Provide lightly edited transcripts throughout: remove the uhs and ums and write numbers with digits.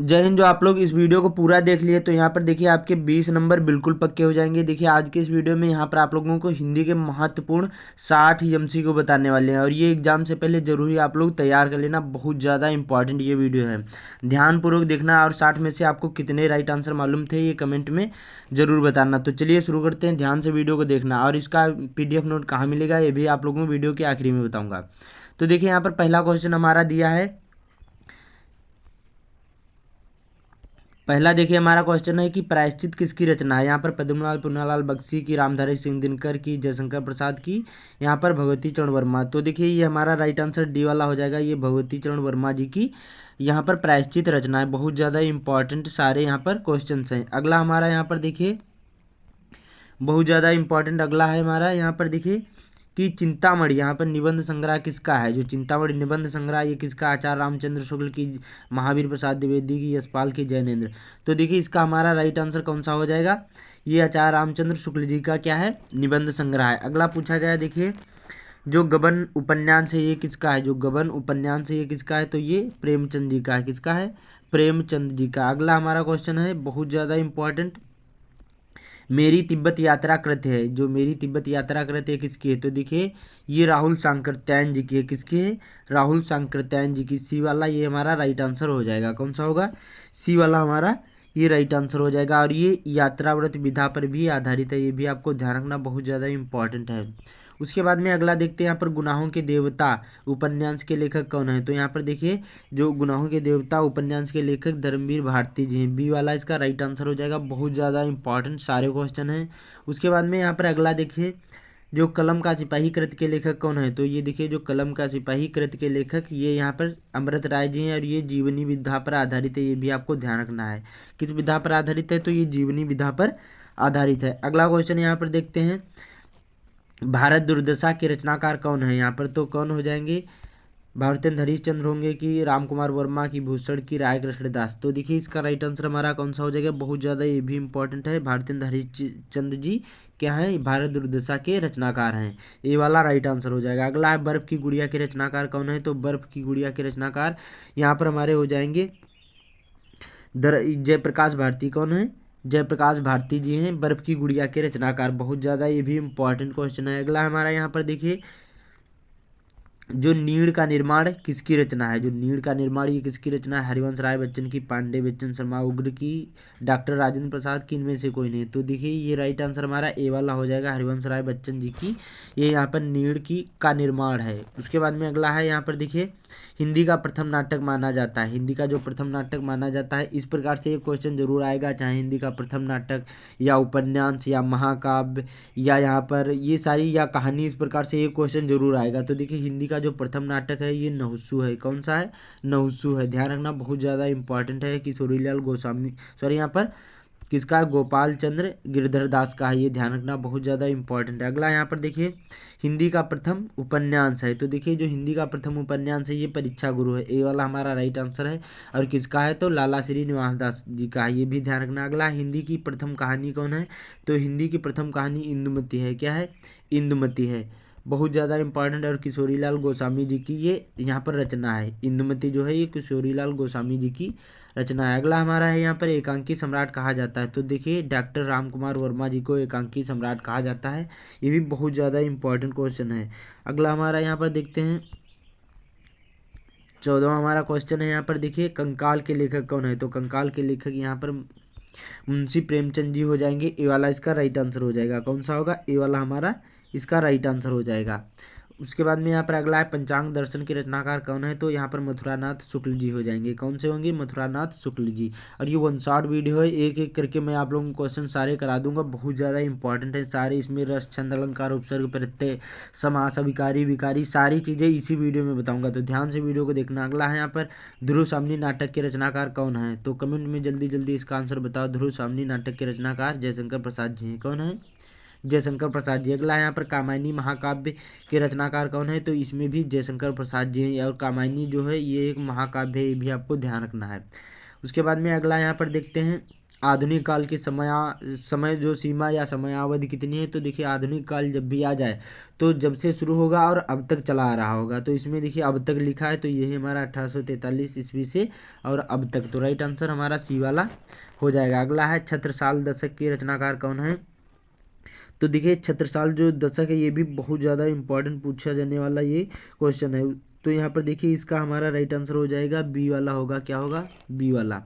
जय हिंद। जो आप लोग इस वीडियो को पूरा देख लिए तो यहाँ पर देखिए आपके 20 नंबर बिल्कुल पक्के हो जाएंगे। देखिए आज के इस वीडियो में यहाँ पर आप लोगों को हिंदी के महत्वपूर्ण 60 एमसीक्यू बताने वाले हैं और ये एग्जाम से पहले जरूरी आप लोग तैयार कर लेना, बहुत ज़्यादा इंपॉर्टेंट ये वीडियो है। ध्यानपूर्वक देखना और 60 में से आपको कितने राइट आंसर मालूम थे ये कमेंट में ज़रूर बताना। तो चलिए शुरू करते हैं, ध्यान से वीडियो को देखना। और इसका PDF नोट कहाँ मिलेगा ये भी आप लोगों को वीडियो के आखिरी में बताऊँगा। तो देखिए यहाँ पर पहला क्वेश्चन हमारा दिया है। पहला देखिए हमारा क्वेश्चन है कि प्रायश्चित किसकी रचना है। यहाँ पर पद्मलाल पुन्नालाल बख्शी की, रामधारी सिंह दिनकर की, जयशंकर प्रसाद की, यहाँ पर भगवती चरण वर्मा। तो देखिए ये हमारा राइट आंसर डी वाला हो जाएगा, ये भगवती चरण वर्मा जी की यहाँ पर प्रायश्चित रचना है। बहुत ज़्यादा इंपॉर्टेंट सारे यहाँ पर क्वेश्चन हैं। अगला हमारा यहाँ पर देखिए बहुत ज़्यादा इंपॉर्टेंट अगला है हमारा यहाँ पर देखिए कि चिंतामणि यहाँ पर निबंध संग्रह किसका है। जो चिंतामणि निबंध संग्रह ये किसका, आचार्य रामचंद्र शुक्ल की, महावीर प्रसाद द्विवेदी की, यशपाल की, जैनेन्द्र। तो देखिए इसका हमारा राइट आंसर कौन सा हो जाएगा, ये आचार्य रामचंद्र शुक्ल जी का क्या है, निबंध संग्रह है। अगला पूछा गया देखिए जो गबन उपन्यास है ये किसका है। जो गबन उपन्यास है ये किसका है, तो ये प्रेमचंद जी का है। किसका है, प्रेमचंद जी का। अगला हमारा क्वेश्चन है बहुत ज़्यादा इंपॉर्टेंट, मेरी तिब्बत यात्रा कृत है। जो मेरी तिब्बत यात्रा कृत है किसकी है, तो देखिए ये राहुल सांकृत्यायन जी की है। किसकी है, राहुल सांकृत्यायन जी की। सी वाला ये हमारा राइट आंसर हो जाएगा। कौन सा होगा, सी वाला हमारा ये राइट आंसर हो जाएगा। और ये यात्राव्रत विधा पर भी आधारित है, ये भी आपको ध्यान रखना, बहुत ज़्यादा इंपॉर्टेंट है। उसके बाद में अगला देखते हैं यहाँ पर गुनाहों के देवता उपन्यास के लेखक कौन है। तो यहाँ पर देखिए जो गुनाहों के देवता उपन्यास के लेखक धर्मवीर भारती जी हैं। बी वाला इसका राइट आंसर हो जाएगा। बहुत ज़्यादा इंपॉर्टेंट सारे क्वेश्चन हैं। उसके बाद में यहाँ पर अगला देखिए जो कलम का सिपाही कृत के लेखक कौन है। तो ये देखिए जो कलम का सिपाही कृत के लेखक ये यहाँ पर अमृत राय जी हैं और ये जीवनी विधा पर आधारित है, ये भी आपको ध्यान रखना है। किस विधा पर आधारित है, तो ये जीवनी विधा पर आधारित है। अगला क्वेश्चन यहाँ पर देखते हैं भारत दुर्दशा के रचनाकार कौन है। यहाँ पर तो कौन हो जाएंगे, भारतेंद्र हरिश्चंद्र होंगे कि राम कुमार वर्मा की, भूषण की, राय कृष्णदास। तो देखिए इसका राइट आंसर हमारा कौन सा हो जाएगा, बहुत ज़्यादा ये भी इंपॉर्टेंट है, भारतेंद्र हरिश्चंद्र जी क्या है, भारत दुर्दशा के रचनाकार हैं। ये वाला राइट आंसर हो जाएगा। अगला है बर्फ की गुड़िया के रचनाकार कौन है। तो बर्फ की गुड़िया के रचनाकार यहाँ पर हमारे हो जाएंगे जयप्रकाश भारती। कौन है, जयप्रकाश भारती जी हैं बर्फ की गुड़िया के रचनाकार। बहुत ज़्यादा ये भी इंपॉर्टेंट क्वेश्चन है। अगला हमारा यहाँ पर देखिए जो नीड़ का निर्माण किसकी रचना है। जो नीड़ का निर्माण ये किसकी रचना है, हरिवंश राय बच्चन की, पांडे बच्चन शर्मा उग्र की, डॉक्टर राजेंद्र प्रसाद की, इनमें से कोई नहीं। तो देखिए ये राइट आंसर हमारा ए वाला हो जाएगा, हरिवंश राय बच्चन जी की ये यहाँ पर नीड़ की का निर्माण है। उसके बाद में अगला है यहाँ पर देखिए हिंदी का प्रथम नाटक माना जाता है। हिंदी का जो प्रथम नाटक माना जाता है, इस प्रकार से एक क्वेश्चन जरूर आएगा, चाहे हिंदी का प्रथम नाटक या उपन्यास या महाकाव्य या यहाँ पर ये सारी या कहानी, इस प्रकार से एक क्वेश्चन जरूर आएगा। तो देखिए हिंदी का जो प्रथम नाटक है ये नहुसू है। कौन सा है, नहुसू है। ध्यान रखना, बहुत ज़्यादा इंपॉर्टेंट है। किशोरीलाल गोस्वामी, सॉरी यहाँ पर किसका, गोपाल चंद्र गिरधर दास का है, ये ध्यान रखना, बहुत ज़्यादा इंपॉर्टेंट है। अगला यहाँ पर देखिए हिंदी का प्रथम उपन्यास है। तो देखिए जो हिंदी का प्रथम उपन्यास है ये परीक्षा गुरु है, ए वाला हमारा राइट आंसर है। और किसका है, तो लाला श्रीनिवास दास जी का है, ये भी ध्यान रखना। अगला हिंदी की प्रथम कहानी कौन है। तो हिंदी की प्रथम कहानी इंदुमती है। क्या है, इंदुमती है, बहुत ज़्यादा इंपॉर्टेंट है। और किशोरीलाल गोस्वामी जी की ये यहाँ पर रचना है। इंदुमती जो है ये किशोरीलाल गोस्वामी जी की रचना है। अगला हमारा है यहाँ पर एकांकी सम्राट कहा जाता है। तो देखिए डॉक्टर राम कुमार वर्मा जी को एकांकी सम्राट कहा जाता है, ये भी बहुत ज़्यादा इंपॉर्टेंट क्वेश्चन है। अगला हमारा यहाँ पर देखते हैं 14वां हमारा क्वेश्चन है। यहाँ पर देखिए कंकाल के लेखक कौन है। तो कंकाल के लेखक यहाँ पर मुंशी प्रेमचंद जी हो जाएंगे, ए वाला इसका राइट आंसर हो जाएगा। कौन सा होगा, ए वाला हमारा इसका राइट आंसर हो जाएगा। उसके बाद में यहाँ पर अगला है पंचांग दर्शन के रचनाकार कौन है। तो यहाँ पर मथुरानाथ शुक्ल जी हो जाएंगे। कौन से होंगे, मथुरानाथ शुक्ल जी। और ये 1 शॉर्ट वीडियो है, एक एक करके मैं आप लोगों को क्वेश्चन सारे करा दूंगा, बहुत ज़्यादा इंपॉर्टेंट है सारे। इसमें रस, छंद, अलंकार, उपसर्ग, प्रत्यय, समास, अभिकारी, विकारी, सारी चीज़ें इसी वीडियो में बताऊंगा, तो ध्यान से वीडियो को देखना। अगला है यहाँ पर ध्रुव सामनी नाटक के रचनाकार कौन है। तो कमेंट में जल्दी जल्दी इसका आंसर बताओ। ध्रुव सामनी नाटक के रचनाकार जयशंकर प्रसाद जी हैं। कौन है, जयशंकर प्रसाद जी। अगला यहाँ पर कामायनी महाकाव्य के रचनाकार कौन है। तो इसमें भी जयशंकर प्रसाद जी हैं। और कामायनी जो है ये एक महाकाव्य है, ये भी आपको ध्यान रखना है। उसके बाद में अगला यहाँ पर देखते हैं आधुनिक काल की समय जो सीमा या समयावधि कितनी है, तो देखिए आधुनिक काल जब भी आ जाए तो जब से शुरू होगा और अब तक चला आ रहा होगा, तो इसमें देखिए अब तक लिखा है, तो यही हमारा 1843 ईस्वी से और अब तक, तो राइट आंसर हमारा सी वाला हो जाएगा। अगला है छत्रसाल दशक के रचनाकार कौन है। तो देखिए छत्रसाल जो दशक है ये भी बहुत ज़्यादा इंपॉर्टेंट पूछा जाने वाला ये क्वेश्चन है। तो यहाँ पर देखिए इसका हमारा राइट आंसर हो जाएगा बी वाला होगा, क्या होगा, बी वाला।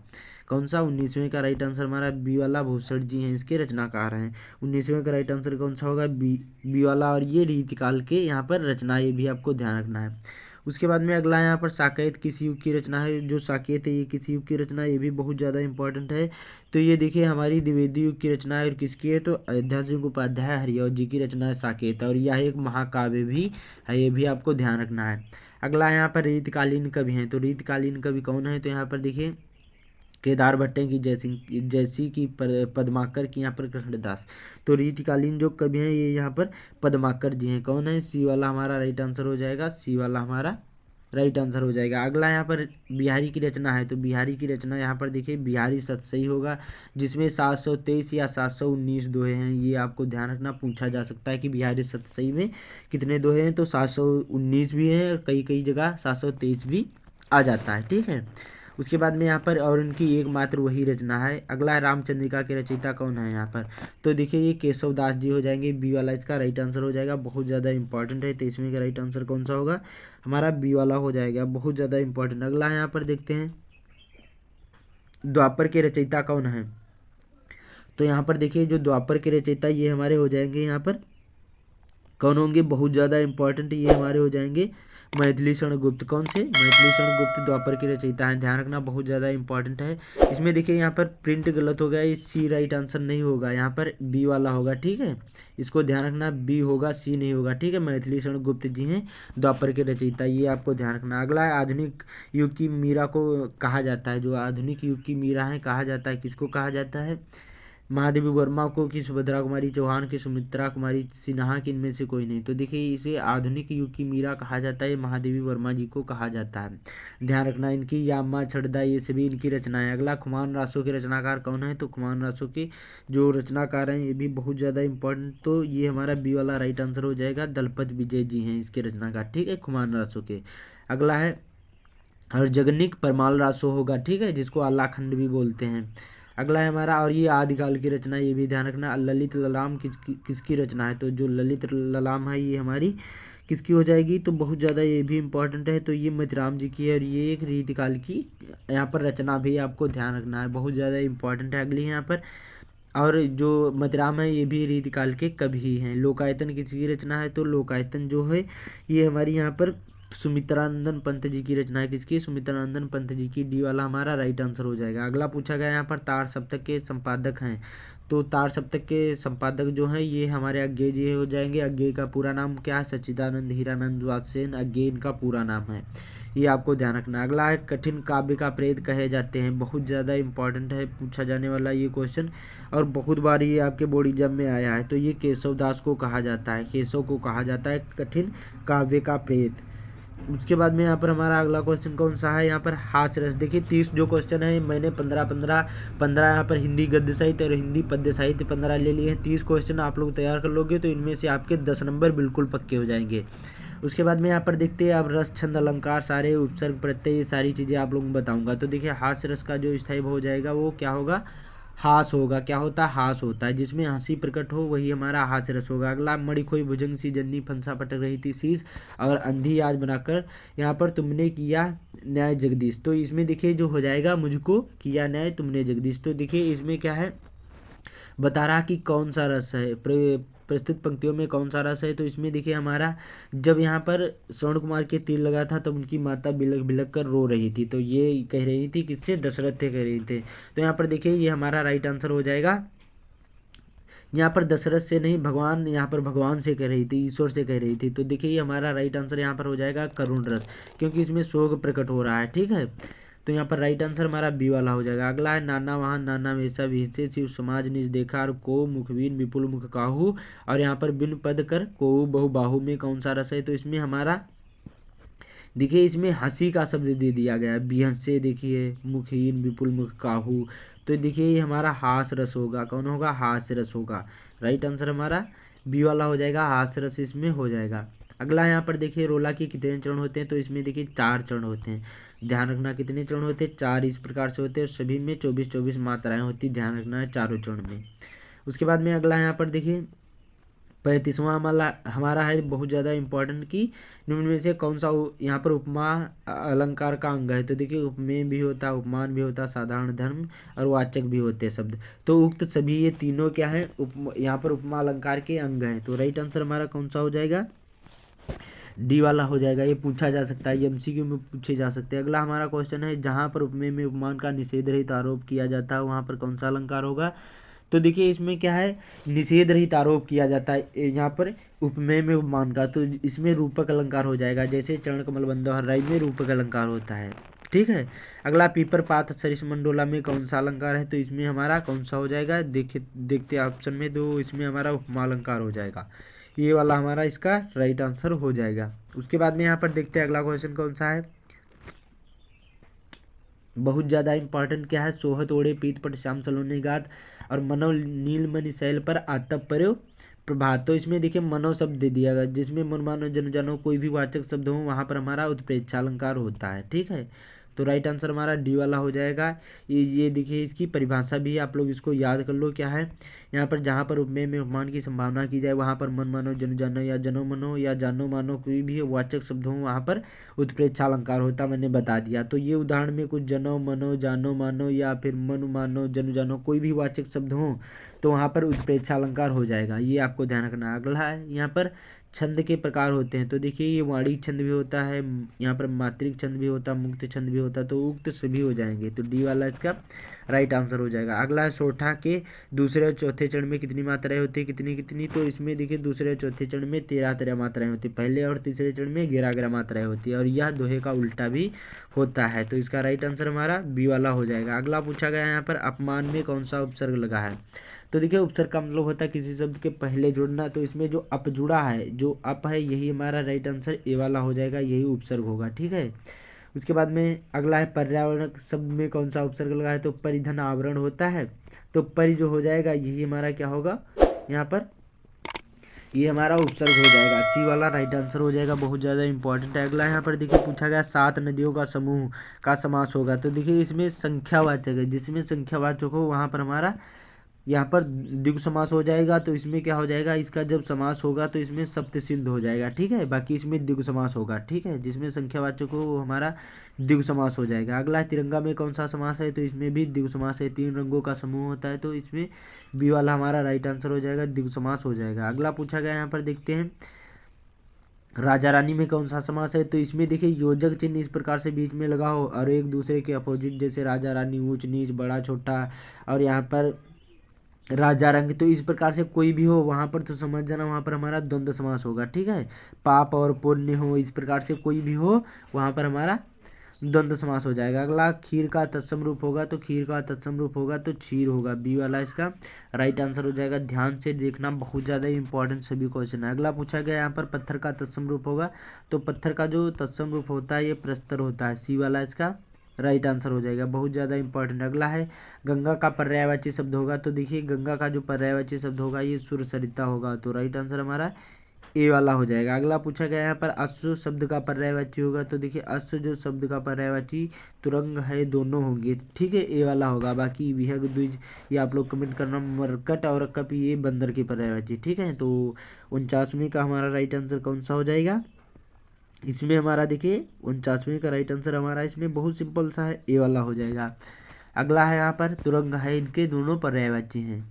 कौन सा, 19वें का राइट आंसर हमारा बी वाला, भूसठ जी हैं इसके रचनाकार हैं। 19वें का राइट आंसर कौन सा होगा, बी वाला। और ये रीतिकाल के यहाँ पर रचना, ये भी आपको ध्यान रखना है। उसके बाद में अगला यहाँ पर साकेत किस युग की रचना है। जो साकेत है ये किस युग की रचना है, ये भी बहुत ज़्यादा इंपॉर्टेंट है। तो ये देखिए हमारी द्विवेदी युग की रचना है, और किसकी है, तो अयोध्या सिंह उपाध्याय हरिऔध जी की रचना है साकेत, और यह एक महाकाव्य भी है, ये भी आपको ध्यान रखना है। अगला यहाँ पर रीतकालीन कवि हैं। तो रीतकालीन कवि कौन है, तो यहाँ पर देखिए केदार भट्टे की, जैसी की, पद्माकर की, यहाँ पर कृष्णदास। तो रीतिकालीन जो कवि हैं ये यहाँ पर पद्माकर जी हैं। कौन है, सी वाला हमारा राइट आंसर हो जाएगा, सी वाला हमारा राइट आंसर हो जाएगा। अगला यहाँ पर बिहारी की रचना है। तो बिहारी की रचना यहाँ पर देखिए बिहारी सतसई होगा, जिसमें 723 या 719 दोहे हैं। ये आपको ध्यान रखना, पूछा जा सकता है कि बिहारी सतसई में कितने दोहे हैं। तो 719 भी है, और कई कई जगह 723 भी आ जाता है, ठीक है। उसके बाद में यहाँ पर और इनकी एकमात्र वही रचना है। अगला है रामचंद्रिका के रचयिता कौन है यहाँ पर। तो देखिए ये केशव दास जी हो जाएंगे, बी वाला इसका राइट आंसर हो जाएगा। बहुत ज़्यादा इंपॉर्टेंट है, तो इसमें का राइट आंसर कौन सा होगा, हमारा बी वाला हो जाएगा, बहुत ज़्यादा इंपॉर्टेंट। अगला यहाँ पर देखते हैं द्वापर के रचयिता कौन है। तो यहाँ पर देखिए जो द्वापर के रचयिता ये हमारे हो जाएंगे, यहाँ पर कौन होंगे, बहुत ज़्यादा इंपॉर्टेंट, ये हमारे हो जाएंगे मैथिली शरण गुप्त। कौन से, मैथिली शरण गुप्त द्वापर के रचयिता हैं, ध्यान रखना, बहुत ज़्यादा इंपॉर्टेंट है। इसमें देखिए यहाँ पर प्रिंट गलत हो गया, ये सी राइट आंसर नहीं होगा, यहाँ पर बी वाला होगा, ठीक है। इसको ध्यान रखना, बी होगा, सी नहीं होगा, ठीक है। मैथिली शरण गुप्त जी हैं द्वापर के रचयिता, ये आपको ध्यान रखना। अगला है आधुनिक युग की मीरा को कहा जाता है। जो आधुनिक युग की मीरा है कहा जाता है, किसको कहा जाता है, महादेवी वर्मा को, कि सुभद्रा कुमारी चौहान की, सुमित्रा कुमारी सिन्हा की, इनमें से कोई नहीं। तो देखिए इसे आधुनिक युग की मीरा कहा जाता है, महादेवी वर्मा जी को कहा जाता है, ध्यान रखना। इनकी यामा छड़दा ये सभी इनकी रचनाएं। अगला खुमान रासो के रचनाकार कौन है। तो खुमान रासो के जो रचनाकार हैं ये भी बहुत ज़्यादा इंपॉर्टेंट, तो ये हमारा बी वाला राइट आंसर हो जाएगा, दलपत विजय जी हैं इसके रचनाकार, ठीक है, खुमान रासो के। अगला है हरजगनिक परमाल रासो होगा, ठीक है, जिसको आलाखंड भी बोलते हैं। अगला है हमारा, और ये आदिकाल की रचना, ये भी ध्यान रखना। ललित ललाम किसकी रचना है। तो जो ललित ललाम है ये हमारी किसकी हो जाएगी, तो बहुत ज़्यादा ये भी इंपॉर्टेंट है, तो ये मतिराम जी की है, और ये एक रीतिकाल की यहाँ पर रचना भी आपको ध्यान रखना है, बहुत ज़्यादा इंपॉर्टेंट है। अगली यहाँ पर, और जो मतिराम है ये भी रीतिकाल के कवि ही हैं। लोकायतन किसकी रचना है। तो लोकायतन जो है ये हमारी यहाँ पर सुमित्रानंदन पंत जी की रचना है, किसकी, सुमित्रानंदन पंत जी की, डी वाला हमारा राइट आंसर हो जाएगा। अगला पूछा गया यहाँ पर तार सप्तक के संपादक हैं। तो तार सप्तक के संपादक जो हैं ये हमारे अज्ञेय जी हो जाएंगे। अज्ञेय का पूरा नाम क्या है, सच्चिदानंद हीरानंद वात्सेन, अज्ञेय इनका पूरा नाम है, ये आपको ध्यान रखना। अगला है कठिन काव्य का प्रेत कहे जाते हैं, बहुत ज़्यादा इंपॉर्टेंट है, पूछा जाने वाला ये क्वेश्चन, और बहुत बार ये आपके बोर्ड एग्जाम में आया है। तो ये केशव दास को कहा जाता है, केशव को कहा जाता है कठिन काव्य का प्रेत। उसके बाद में यहाँ पर हमारा अगला क्वेश्चन कौन सा है, यहाँ पर हास्य रस। देखिए 30 जो क्वेश्चन है मैंने 15 यहाँ पर हिंदी गद्य साहित्य और हिंदी पद्य साहित्य 15 ले लिए हैं। 30 क्वेश्चन आप लोग तैयार कर लोगे तो इनमें से आपके 10 नंबर बिल्कुल पक्के हो जाएंगे। उसके बाद में यहाँ पर देखते हैं अब रस छंद अलंकार सारे उपसर्ग प्रत्यय ये सारी चीज़ें आप लोगों को बताऊंगा। तो देखिए हास्य रस का जो स्थायी हो जाएगा वो क्या होगा, हास होगा। क्या होता है, हास होता है, जिसमें हंसी प्रकट हो वही हमारा हास्य रस होगा। अगला मणि खोई भुजंग सी जन्नी फंसा पटक रही थी शीश और अंधी आज बनाकर यहाँ पर तुमने किया न्याय जगदीश। तो इसमें देखिए जो हो जाएगा मुझको किया न्याय तुमने जगदीश। तो देखिए इसमें क्या है, बता रहा कि कौन सा रस है, प्रस्तुत पंक्तियों में कौन सा रस है। तो इसमें देखिए हमारा जब यहाँ पर श्रवण कुमार के तीर लगा था तब उनकी माता बिलख बिलख कर रो रही थी। तो ये कह रही थी किससे, दशरथ थे कह रही थे। तो यहाँ पर देखिए ये हमारा राइट आंसर हो जाएगा। यहाँ पर दशरथ से नहीं, भगवान, यहाँ पर भगवान से कह रही थी, ईश्वर से कह रही थी। तो देखिए ये हमारा राइट आंसर यहाँ पर हो जाएगा करुण रस, क्योंकि इसमें शोक प्रकट हो रहा है, ठीक है। तो यहाँ पर राइट आंसर हमारा बी वाला हो जाएगा। अगला है नाना वहाँ नाना वैसा विषय शिव समाज निज देखा और को मुखबीन विपुल मुख काहू, और यहाँ पर बिन पद कर को बहु बाहू में कौन सा रस है। तो इसमें हमारा देखिए इसमें हंसी का शब्द दे दिया गया है, बिहसे देखिए मुखहीन विपुल मुख काहू। तो देखिए ये हमारा हास रस होगा, कौन होगा, हास्य रस होगा। राइट आंसर हमारा बी वाला हो जाएगा, हास्य रस इसमें हो जाएगा। अगला यहाँ पर देखिए रोला के कितने चरण होते हैं, तो इसमें देखिए 4 चरण होते हैं। ध्यान रखना कितने चरण होते हैं, 4 इस प्रकार से होते हैं, सभी में 24-24 मात्राएं होती, ध्यान रखना है चारों चरण में। उसके बाद में अगला यहाँ पर देखिए 35वां हमारा हमारा है बहुत ज़्यादा इंपॉर्टेंट कि निम्न में से कौन सा यहाँ पर उपमा अलंकार का अंग है। तो देखिए उपमेय भी होता है, उपमान भी होता है, साधारण धर्म और वाचक भी होते हैं शब्द। तो उक्त सभी ये तीनों क्या है, यहाँ पर उपमा अलंकार के अंग हैं। तो राइट आंसर हमारा कौन सा हो जाएगा, डी वाला हो जाएगा। ये पूछा जा सकता है, एमसीक्यू में पूछे जा सकते हैं। अगला हमारा क्वेश्चन है, जहाँ पर उपमेय में उपमान का निषेध रहित आरोप किया जाता है वहाँ पर कौन सा अलंकार होगा। तो देखिए इसमें क्या है, निषेध रहित आरोप किया जाता है यहाँ पर उपमेय में उपमान का, तो इसमें रूपक अलंकार हो जाएगा, जैसे चरण कमल बंधो हर्राई में रूपक अलंकार होता है। ठीक है। अगला पीपर पात सरिस मंडोला में कौन सा अलंकार है, तो इसमें हमारा कौन सा हो जाएगा, देखते ऑप्शन में, तो इसमें हमारा उपमा अलंकार हो जाएगा। ये वाला हमारा इसका राइट आंसर हो जाएगा। उसके बाद में यहाँ पर देखते हैं अगला क्वेश्चन कौन सा है, बहुत ज़्यादा इंपॉर्टेंट क्या है, सोहत ओढ़े पीत पट श्याम सलोने गात और मनव नील मणि शैल पर आतप पर्यो प्रभात। तो इसमें देखिए मनव शब्द दे दिया गया, जिसमें मन मानो जन जानो कोई भी वाचक शब्द हो वहाँ पर हमारा उत्प्रेक्षालंकार होता है। ठीक है। तो राइट आंसर हमारा डी वाला हो जाएगा। ये देखिए इसकी परिभाषा भी आप लोग इसको याद कर लो, क्या है यहाँ पर, जहाँ पर उपमेय में उपमान की संभावना की जाए वहाँ पर मन मानो जन जानो या जनो मनो या जानो मानो कोई भी वाचक शब्द हो वहाँ पर उत्प्रेक्षालंकार होता, मैंने बता दिया। तो ये उदाहरण में कुछ जनो मनो जानो मानो या फिर मन मानो जन जानो कोई भी वाचक शब्द हो तो वहाँ पर उत्प्रेक्षालंकार हो जाएगा, ये आपको ध्यान रखना है। अगला है यहाँ पर छंद के प्रकार होते हैं, तो देखिए ये वाणिक छंद भी होता है, यहाँ पर मात्रिक छंद भी होता है, मुक्त छंद भी होता है, तो उक्त सभी हो जाएंगे। तो डी वाला इसका राइट आंसर हो जाएगा। अगला है सोठा के दूसरे और चौथे चरण में कितनी मात्राएं होती है, कितनी कितनी, तो इसमें देखिए दूसरे और चौथे चरण में 13 मात्राएं होती है, पहले और तीसरे चरण में 11 मात्राएं होती है, और यह दोहे का उल्टा भी होता है। तो इसका राइट आंसर हमारा बी वाला हो जाएगा। अगला पूछा गया यहाँ पर अपमान में कौन सा उपसर्ग लगा है, तो देखिए उपसर्ग का मतलब होता है किसी शब्द के पहले जुड़ना, तो इसमें जो अप जुड़ा है, जो अप है, यही हमारा राइट आंसर ए वाला हो जाएगा, यही उपसर्ग होगा। ठीक है। उसके बाद में अगला है पर्यावरण शब्द में कौन सा उपसर्ग लगा है, तो परिधन आवरण होता है, तो परि जो हो जाएगा यही हमारा क्या होगा यहाँ पर, ये हमारा उपसर्ग हो जाएगा, सी वाला राइट आंसर हो जाएगा, बहुत ज़्यादा इंपॉर्टेंट है। अगला यहाँ पर देखिए पूछा गया 7 नदियों का समूह का समास होगा, तो देखिए इसमें संख्यावाचक है, जिसमें संख्यावाचक हो वहाँ पर हमारा यहाँ पर द्विगु समास हो जाएगा। तो इसमें क्या हो जाएगा, इसका जब समास होगा तो इसमें सप्त सिंध हो जाएगा। ठीक है। बाकी इसमें द्विगु समास होगा। ठीक है। जिसमें संख्यावाचक हो वो हमारा द्विगु समास हो जाएगा। अगला तिरंगा में कौन सा समास है, तो इसमें भी द्विगु समास है, 3 रंगों का समूह होता है, तो इसमें बी वाला हमारा राइट आंसर हो जाएगा, द्विगु समास हो जाएगा। अगला पूछा गया यहाँ पर देखते हैं राजा रानी में कौन सा समास है, तो इसमें देखिए योजक चिन्ह इस प्रकार से बीच में लगा हो और एक दूसरे के अपोजिट, जैसे राजा रानी, ऊंच नीच, बड़ा छोटा, और यहाँ पर राजा रंग, तो इस प्रकार से कोई भी हो वहाँ पर तो समझ जाना वहाँ पर हमारा द्वंद्व समास होगा। ठीक है। पाप और पुण्य हो, इस प्रकार से कोई भी हो वहाँ पर हमारा द्वंद्व समास हो जाएगा। अगला खीर का तत्सम रूप होगा, तो खीर का तत्सम रूप होगा तो क्षीर होगा, बी वाला इसका राइट आंसर हो जाएगा। ध्यान से देखना, बहुत ज़्यादा इंपॉर्टेंट सभी क्वेश्चन है। अगला पूछा गया यहाँ पर पत्थर का तत्सम रूप होगा, तो पत्थर का जो तत्सम रूप होता है ये प्रस्तर होता है, सी वाला इसका राइट आंसर हो जाएगा, बहुत ज़्यादा इंपॉर्टेंट। अगला है गंगा का पर्यायवाची शब्द होगा, तो देखिए गंगा का जो पर्यायवाची शब्द होगा ये सुर सरिता होगा, तो राइट आंसर हमारा ए वाला हो जाएगा। अगला पूछा गया यहाँ पर अश्व शब्द का पर्यायवाची होगा, तो देखिए अश्व जो शब्द का पर्यायवाची तुरंग है दोनों होंगे। ठीक है। ए वाला होगा। बाकी विहग द्विज ये आप लोग कमेंट करना, मरकट और कप ये बंदर की पर्यायवाची। ठीक है। तो 49वीं का हमारा राइट आंसर कौन सा हो जाएगा, इसमें हमारा देखिए 49वीं का राइट आंसर हमारा इसमें बहुत सिंपल सा है, ए वाला हो जाएगा। अगला है यहाँ पर तुरंग है, इनके दोनों पर्यायवाची हैं।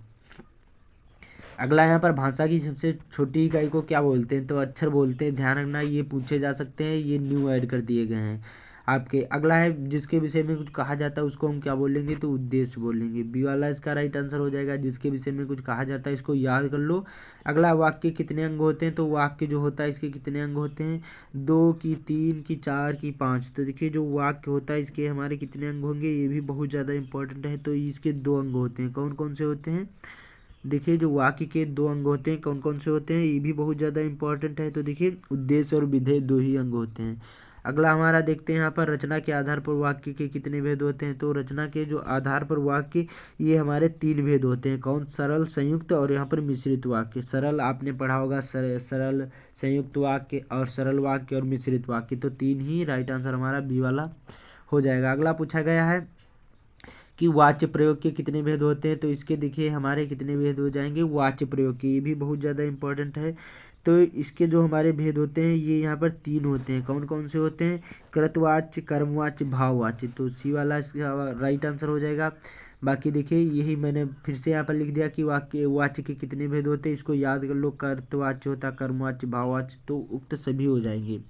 अगला यहाँ पर भाषा की सबसे छोटी इकाई को क्या बोलते हैं, तो अक्षर बोलते हैं, ध्यान रखना ये पूछे जा सकते हैं, ये न्यू ऐड कर दिए गए हैं आपके। अगला है जिसके विषय में कुछ कहा जाता है उसको हम क्या बोलेंगे, तो उद्देश्य बोलेंगे, बी वाला इसका राइट आंसर हो जाएगा। जिसके विषय में कुछ कहा जाता है इसको याद कर लो। अगला वाक्य कितने अंग होते हैं, तो वाक्य जो होता है इसके कितने अंग होते हैं, 2 की 3 की 4 की 5। तो देखिए जो वाक्य होता है इसके हमारे कितने अंग होंगे, ये भी बहुत ज़्यादा इंपॉर्टेंट है। तो इसके 2 अंग होते हैं, कौन कौन से होते हैं, देखिए जो वाक्य के 2 अंग होते हैं कौन कौन से होते हैं, ये भी बहुत ज़्यादा इंपॉर्टेंट है। तो देखिए उद्देश्य और विधेय 2 ही अंग होते हैं। अगला हमारा देखते हैं यहाँ पर रचना के आधार पर वाक्य के कितने भेद होते हैं। तो रचना के जो आधार पर वाक्य ये हमारे 3 भेद होते हैं। कौन? सरल, संयुक्त और यहाँ पर मिश्रित वाक्य। सरल आपने पढ़ा होगा, सरल, संयुक्त वाक्य और सरल वाक्य और मिश्रित वाक्य। तो 3 ही राइट आंसर हमारा बी वाला हो जाएगा। अगला पूछा गया है कि वाच्य प्रयोग के कितने भेद होते हैं। तो इसके देखिए हमारे कितने भेद हो जाएंगे वाच्य प्रयोग के, ये भी बहुत ज़्यादा इंपॉर्टेंट है। तो इसके जो हमारे भेद होते हैं ये यहाँ पर 3 होते हैं। कौन कौन से होते हैं? कृतवाच्य, कर्मवाच्य, भाववाच्य। तो सी वाला इसका राइट आंसर हो जाएगा। बाकी देखिए यही मैंने फिर से यहाँ पर लिख दिया कि वाच्य के कितने भेद होते हैं, इसको याद कर लो। कृतवाच्य होता, कर्मवाच्य, भाववाच्य, तो उक्त सभी हो जाएंगे।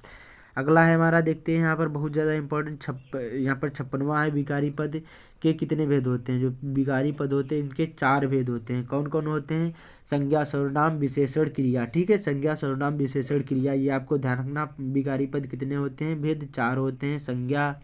अगला है हमारा देखते हैं यहाँ पर बहुत ज़्यादा इंपॉर्टेंट यहाँ पर 56वां है, विकारी पद के कितने भेद होते हैं। जो विकारी पद होते हैं इनके 4 भेद होते हैं। कौन कौन होते हैं? संज्ञा, सर्वनाम, विशेषण, क्रिया। ठीक है, संज्ञा, सर्वनाम, विशेषण, क्रिया, ये आपको ध्यान रखना। विकारी पद कितने होते हैं? भेद 4 होते हैं। संज्ञा,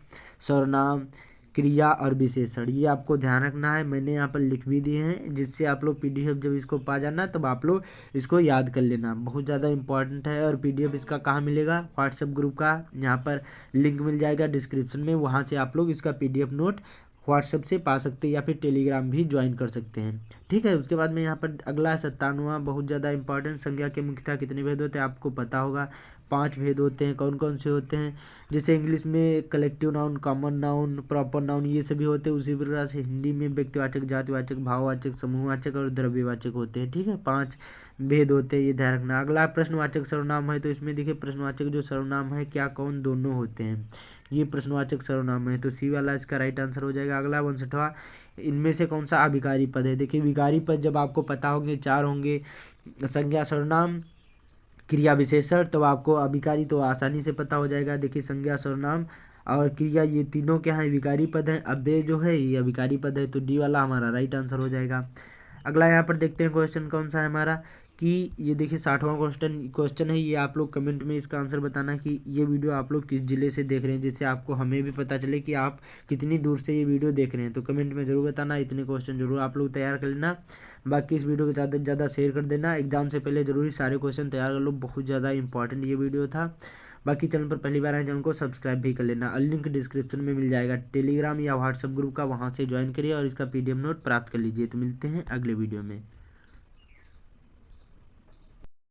सर्वनाम, क्रिया और विशेषण, ये आपको ध्यान रखना है। मैंने यहाँ पर लिख भी दिए हैं, जिससे आप लोग पीडीएफ जब इसको पा जाना तब आप लोग इसको याद कर लेना, बहुत ज़्यादा इंपॉर्टेंट है। और पीडीएफ इसका कहाँ मिलेगा? व्हाट्सएप ग्रुप का यहाँ पर लिंक मिल जाएगा डिस्क्रिप्शन में, वहाँ से आप लोग इसका पीडीएफ नोट व्हाट्सएप से पा सकते हैं या फिर टेलीग्राम भी ज्वाइन कर सकते हैं। ठीक है, उसके बाद में यहाँ पर अगला 57वां बहुत ज़्यादा इंपॉर्टेंट, संज्ञा के मुख्यतः कितने भेद होते हैं? आपको पता होगा 5 भेद होते हैं। कौन कौन से होते हैं? जैसे इंग्लिश में collective noun, common noun, proper noun, ये सभी होते हैं। उसी प्रकार से हिंदी में व्यक्तिवाचक, जातिवाचक, भाववाचक, समूहवाचक और द्रव्यवाचक होते हैं। ठीक है, 5 भेद होते हैं, ये ध्यान रखना। अगला प्रश्नवाचक सर्वनाम है। तो इसमें देखिए प्रश्नवाचक जो सर्वनाम है क्या, कौन, दोनों होते हैं, ये प्रश्नवाचक सर्वनाम है। तो सी वाला इसका राइट आंसर हो जाएगा। अगला 59वां, इनमें से कौन सा अभिकारी पद है। देखिए विकारी पद जब आपको पता होंगे 4 होंगे, संज्ञा, सर्वनाम, क्रिया, विशेषण, तो आपको अभिकारी तो आसानी से पता हो जाएगा। देखिए संज्ञा, सर्वनाम और क्रिया ये तीनों क्या है? विकारी पद है। अव्यय जो है ये अभिकारी पद है। तो डी वाला हमारा राइट आंसर हो जाएगा। अगला यहाँ पर देखते हैं क्वेश्चन कौन सा है हमारा, कि ये देखिए 60वां क्वेश्चन है। ये आप लोग कमेंट में इसका आंसर बताना कि ये वीडियो आप लोग किस जिले से देख रहे हैं, जिससे आपको हमें भी पता चले कि आप कितनी दूर से ये वीडियो देख रहे हैं। तो कमेंट में ज़रूर बताना, इतने क्वेश्चन जरूर आप लोग तैयार कर लेना। बाकी इस वीडियो को ज़्यादा से ज़्यादा शेयर कर देना। एग्जाम से पहले जरूरी सारे क्वेश्चन तैयार कर लो, बहुत ज़्यादा इंपॉर्टेंट ये वीडियो था। बाकी चैनल पर पहली बार आए चैनल को सब्सक्राइब भी कर लेना। और लिंक डिस्क्रिप्शन में मिल जाएगा टेलीग्राम या व्हाट्सएप ग्रुप का, वहाँ से ज्वाइन करिए और इसका पीडीएफ नोट प्राप्त कर लीजिए। तो मिलते हैं अगले वीडियो में।